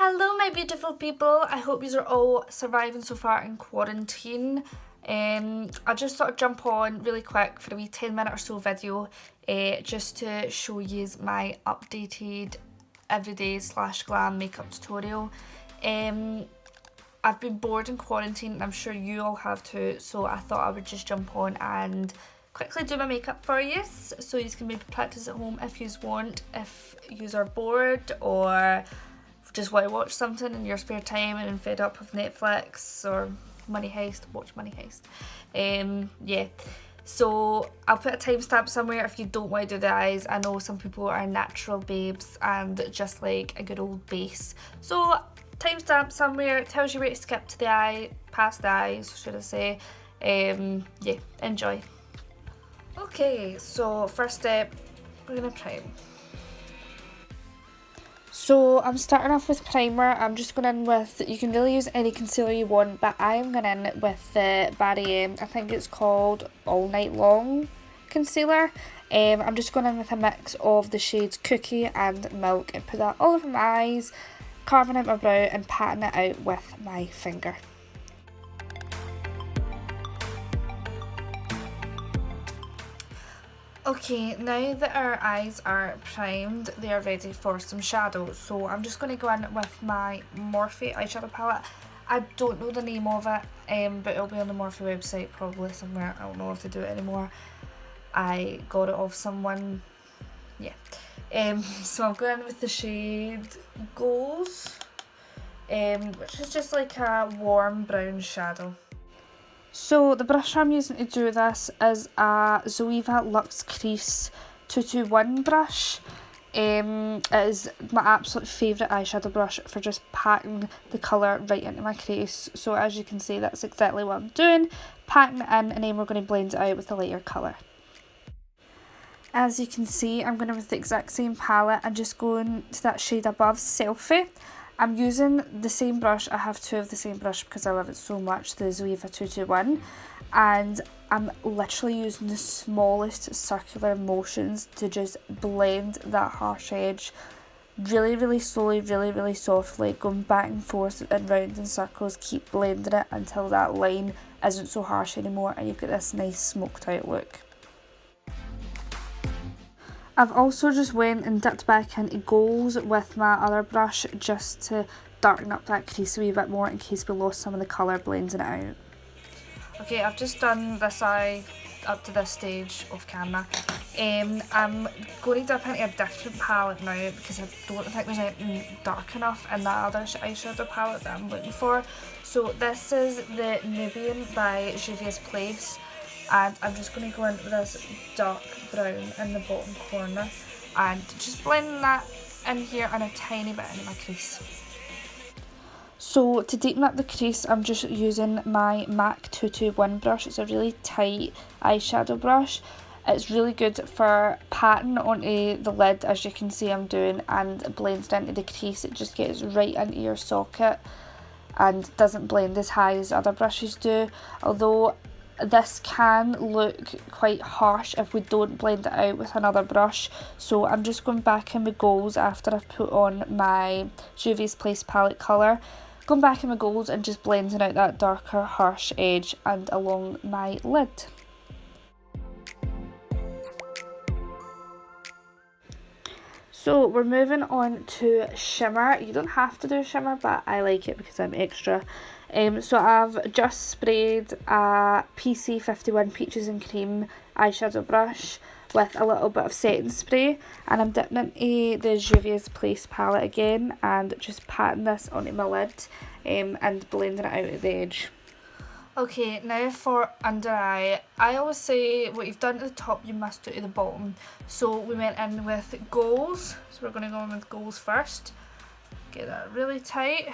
Hello my beautiful people, I hope you are all surviving so far in quarantine. I just thought I'd jump on really quick for a wee 10-minute or so video just to show you my updated everyday / glam makeup tutorial. I've been bored in quarantine and I'm sure you all have too, so I thought I would just jump on and quickly do my makeup for you so you can maybe practice at home if you want, if you are bored or just want to watch something in your spare time and fed up with Netflix or Money Heist, watch Money Heist. Yeah, so I'll put a timestamp somewhere if you don't want to do the eyes. I know some people are natural babes and just like a good old base, so timestamp somewhere tells you where to skip to the eye, past the eyes should I say. Yeah, enjoy. Okay, so first step, we're gonna prime. So I'm starting off with primer. I'm just going in with, you can really use any concealer you want, but I am going in with the Barry I think it's called All Night Long concealer. I'm just going in with a mix of the shades Cookie and Milk and put that all over my eyes, carving out my brow and patting it out with my finger. Okay, now that our eyes are primed, they are ready for some shadow. So I'm just going to go in with my Morphe eyeshadow palette. I don't know the name of it, but it'll be on the Morphe website probably somewhere. I don't know if they do it anymore. I got it off someone. Yeah. So I'm going in with the shade Goals, which is just like a warm brown shadow. So the brush I'm using to do this is a Zoeva Luxe Crease 221 brush. It is my absolute favourite eyeshadow brush for just packing the colour right into my crease. So as you can see, that's exactly what I'm doing, packing it in, and then we're going to blend it out with a lighter colour. As you can see, I'm going with the exact same palette and just going to that shade above, Selfie. I'm using the same brush. I have two of the same brush because I love it so much, the Zoeva 221, and I'm literally using the smallest circular motions to just blend that harsh edge really slowly, really softly, going back and forth and round in circles, keep blending it until that line isn't so harsh anymore and you've got this nice smoked out look. I've also just went and dipped back into Goals with my other brush just to darken up that crease a wee bit more in case we lost some of the colour blending it out. Okay, I've just done this eye up to this stage off camera. I'm going to dip into a different palette now because I don't think there's anything dark enough in that other eyeshadow palette that I'm looking for. So this is the Nubian by Juvia's Place. And I'm just going to go in with this dark brown in the bottom corner and just blend that in here and a tiny bit into my crease. So to deepen up the crease, I'm just using my MAC 221 brush. It's a really tight eyeshadow brush. It's really good for patting onto the lid, as you can see I'm doing, and blends into the crease. It just gets right into your socket and doesn't blend as high as other brushes do, although this can look quite harsh if we don't blend it out with another brush. So I'm just going back in with Goals after I've put on my Juvia's Place palette colour, going back in with Goals and just blending out that darker harsh edge and along my lid. So we're moving on to shimmer. You don't have to do shimmer, but I like it because I'm extra. So I've just sprayed a PC51 Peaches and Cream eyeshadow brush with a little bit of setting spray, and I'm dipping into the Juvia's Place palette again and just patting this onto my lid and blending it out at the edge. Okay, now for under eye. I always say what you've done at the top you must do to the bottom. So we went in with Goals, so we're going to go in with Goals first. Get that really tight.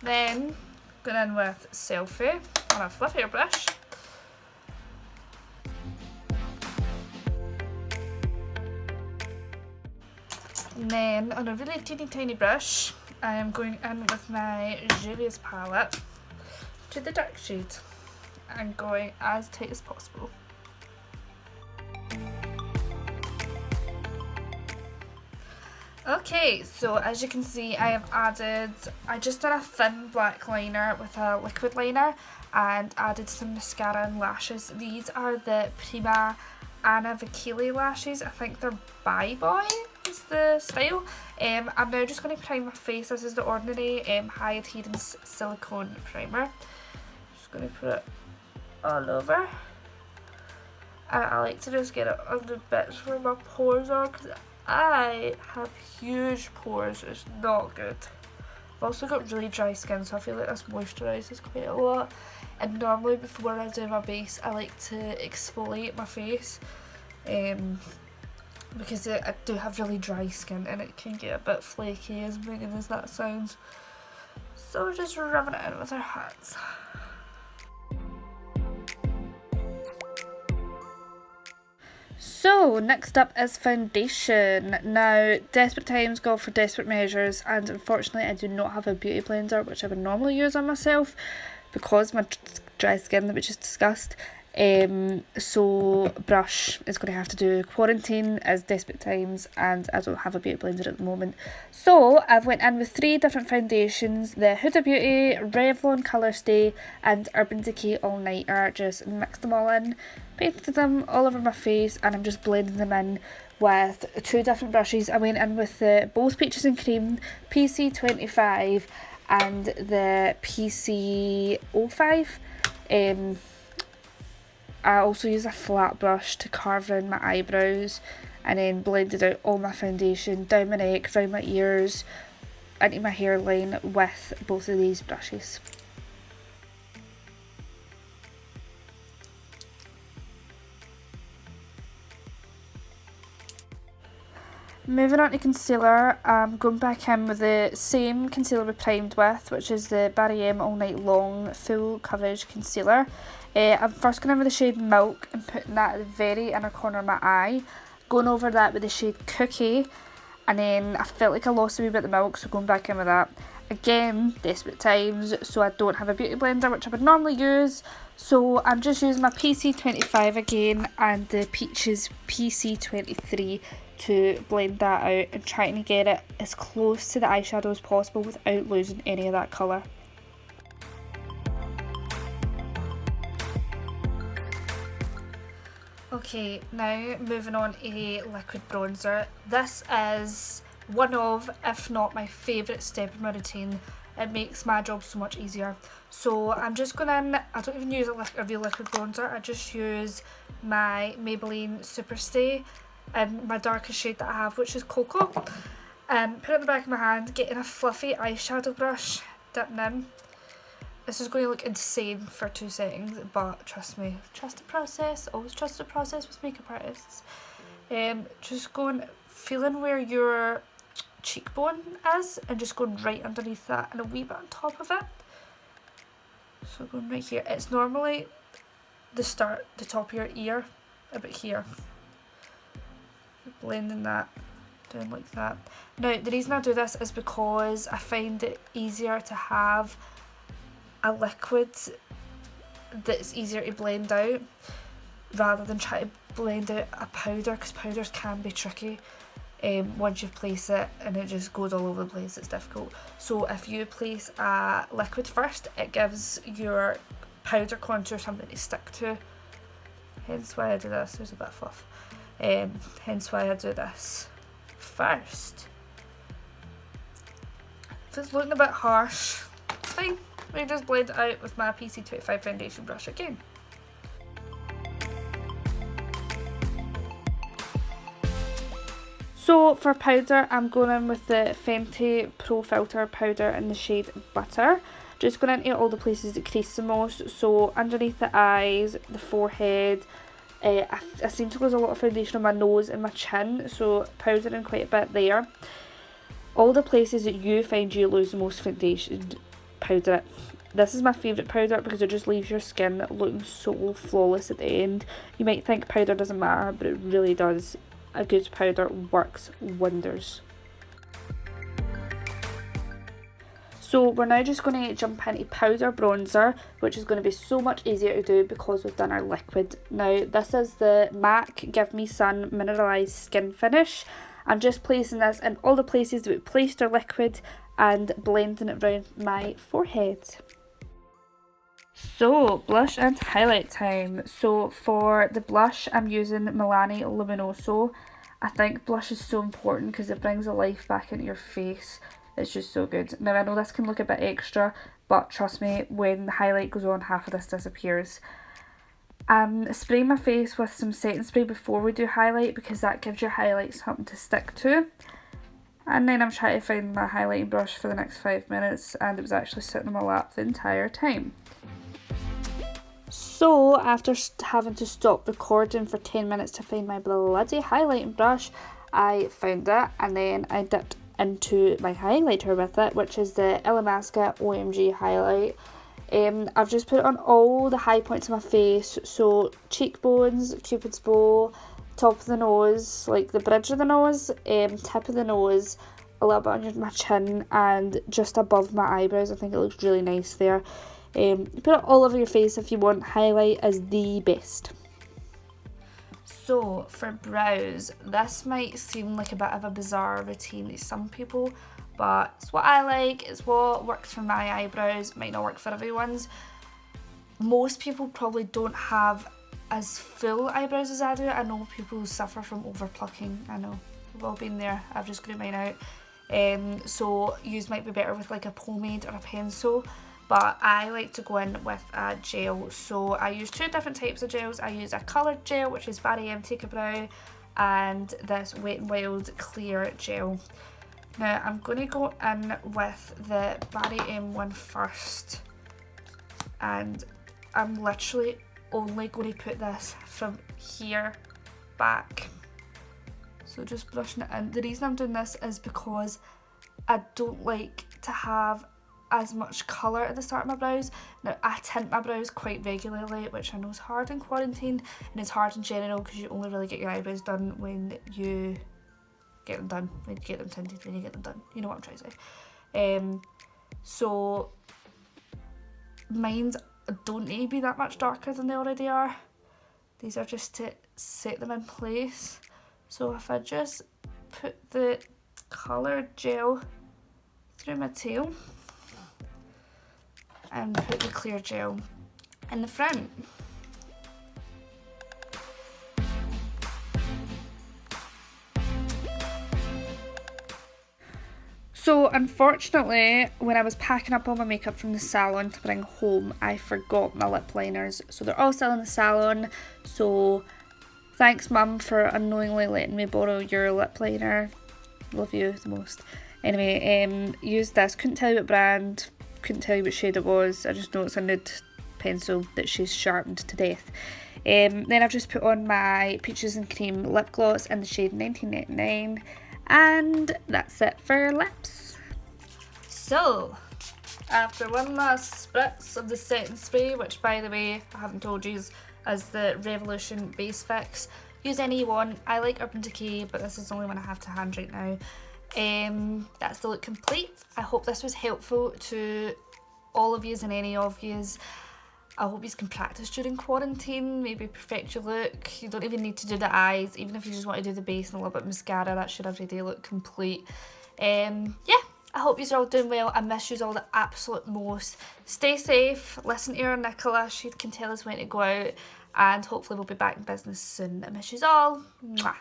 Then going in with Selfie on a fluffier brush. And then on a really tiny brush, I am going in with my Juvia's palette to the dark shade and going as tight as possible. Okay, so as you can see, I just did a thin black liner with a liquid liner and added some mascara and lashes. These are the Prima Anna Vakili lashes. I think they're Bye Boy is the style. I'm now just going to prime my face. This is the Ordinary High Adherence Silicone Primer. Just going to put it all over. And I like to just get it on the bits where my pores are, because I have huge pores. It's not good. I've also got really dry skin, so I feel like this moisturises quite a lot. And normally before I do my base, I like to exfoliate my face, because I do have really dry skin and it can get a bit flaky, as mean as that sounds. So we're just rubbing it in with our hands. So next up is foundation. Now, desperate times call for desperate measures, and unfortunately I do not have a beauty blender, which I would normally use on myself because my dry skin that we just discussed. So brush is going to have to do. Quarantine is desperate times and I don't have a beauty blender at the moment. So I've went in with 3 different foundations: the Huda Beauty, Revlon Colour Stay and Urban Decay All Nighter. Just mixed them all in, painted them all over my face, and I'm just blending them in with 2 different brushes. I went in with the both Peaches and Cream PC25 and the PC05. I also use a flat brush to carve around my eyebrows and then blended out all my foundation down my neck, round my ears, into my hairline with both of these brushes. Moving on to concealer, I'm going back in with the same concealer we primed with, which is the Barry M All Night Long Full Coverage Concealer. I'm first going in with the shade Milk and putting that at the very inner corner of my eye. Going over that with the shade Cookie, and then I felt like I lost a wee bit of the milk, so going back in with that. Again, desperate times, so I don't have a beauty blender, which I would normally use. So I'm just using my PC25 again and the Peaches PC23 to blend that out and trying to get it as close to the eyeshadow as possible without losing any of that colour. Okay, now moving on to liquid bronzer. This is one of, if not my favourite step in my routine. It makes my job so much easier. So I'm just going in, I don't even use a real liquid bronzer, I just use my Maybelline Superstay in my darkest shade that I have, which is Cocoa. Put it in the back of my hand, getting a fluffy eyeshadow brush, dipping in. This is going to look insane for 2 seconds, but trust me, trust the process. Always trust the process with makeup artists. Just going, feeling where your cheekbone is, and just going right underneath that and a wee bit on top of it. So going right here. It's normally the top of your ear, about here. Blending that down like that. Now, the reason I do this is because I find it easier to have a liquid that's easier to blend out rather than try to blend out a powder, because powders can be tricky once you've placed it and it just goes all over the place. It's difficult. So if you place a liquid first, it gives your powder contour something to stick to. Hence why I do this. There's a bit of fluff. Hence why I do this first. If it's looking a bit harsh, it's fine. We just blend it out with my PC25 foundation brush again. So for powder, I'm going in with the Fenty Pro Filter powder in the shade Butter. Just going into all the places that crease the most. So underneath the eyes, the forehead. I seem to lose a lot of foundation on my nose and my chin, so powdering quite a bit there. All the places that you find you lose the most foundation, powder it. This is my favourite powder because it just leaves your skin looking so flawless at the end. You might think powder doesn't matter, but it really does. A good powder works wonders. So we're now just going to jump into powder bronzer, which is going to be so much easier to do because we've done our liquid. Now this is the MAC Give Me Sun Mineralized Skin Finish. I'm just placing this in all the places that we placed our liquid and blending it around my forehead. So, blush and highlight time. So for the blush, I'm using Milani Luminoso. I think blush is so important because it brings a life back into your face. It's just so good. Now I know this can look a bit extra, but trust me, when the highlight goes on, half of this disappears. I'm spraying my face with some setting spray before we do highlight because that gives your highlight something to stick to. And then I'm trying to find my highlighting brush for the next 5 minutes, and it was actually sitting on my lap the entire time. So after having to stop recording for 10 minutes to find my bloody highlighting brush, I found it, and then I dipped into my highlighter with it, which is the Illamasqua OMG highlight. I've just put it on all the high points of my face, so cheekbones, cupid's bow, top of the nose, like the bridge of the nose, tip of the nose, a little bit under my chin, and just above my eyebrows. I think it looks really nice there. Put it all over your face if you want. Highlight is the best. So for brows, this might seem like a bit of a bizarre routine to some people, but it's what I like, it's what works for my eyebrows. It might not work for everyone's. Most people probably don't have as full eyebrows as I do. I know people suffer from over plucking. I know, we've all been there. I've just grew mine out. So yours might be better with like a pomade or a pencil, but I like to go in with a gel. So I use two different types of gels. I use a coloured gel, which is Barry M Take a Brow, and this Wet n Wild clear gel. Now I'm going to go in with the Barry M one first, and I'm literally only going to put this from here back. So just brushing it in. The reason I'm doing this is because I don't like to have as much colour at the start of my brows. Now I tint my brows quite regularly, which I know is hard in quarantine, and it's hard in general because you only really get your eyebrows done when you get them done, when you get them tinted, when you get them done. You know what I'm trying to say. So mine's don't need to be that much darker than they already are. These are just to set them in place. So if I just put the coloured gel through my tail and put the clear gel in the front. So unfortunately, when I was packing up all my makeup from the salon to bring home, I forgot my lip liners. So they're all still in the salon. So thanks mum for unknowingly letting me borrow your lip liner. Love you the most. Anyway, used this. Couldn't tell you what brand, couldn't tell you what shade it was. I just know it's a nude pencil that she's sharpened to death. Then I've just put on my Peaches and Cream lip gloss in the shade 1999. And that's it for lips. So, after one last spritz of the setting spray, which by the way, I haven't told you, is the Revolution Base Fix. Use any you want. I like Urban Decay, but this is the only one I have to hand right now. That's the look complete. I hope this was helpful to all of yous and any of yous. I hope you can practice during quarantine, maybe perfect your look. You don't even need to do the eyes, even if you just want to do the base and a little bit of mascara, that's your everyday look complete. Yeah, I hope you're all doing well. I miss you all the absolute most. Stay safe, listen to your Nicola, she can tell us when to go out, and hopefully we'll be back in business soon. I miss you all. Mwah.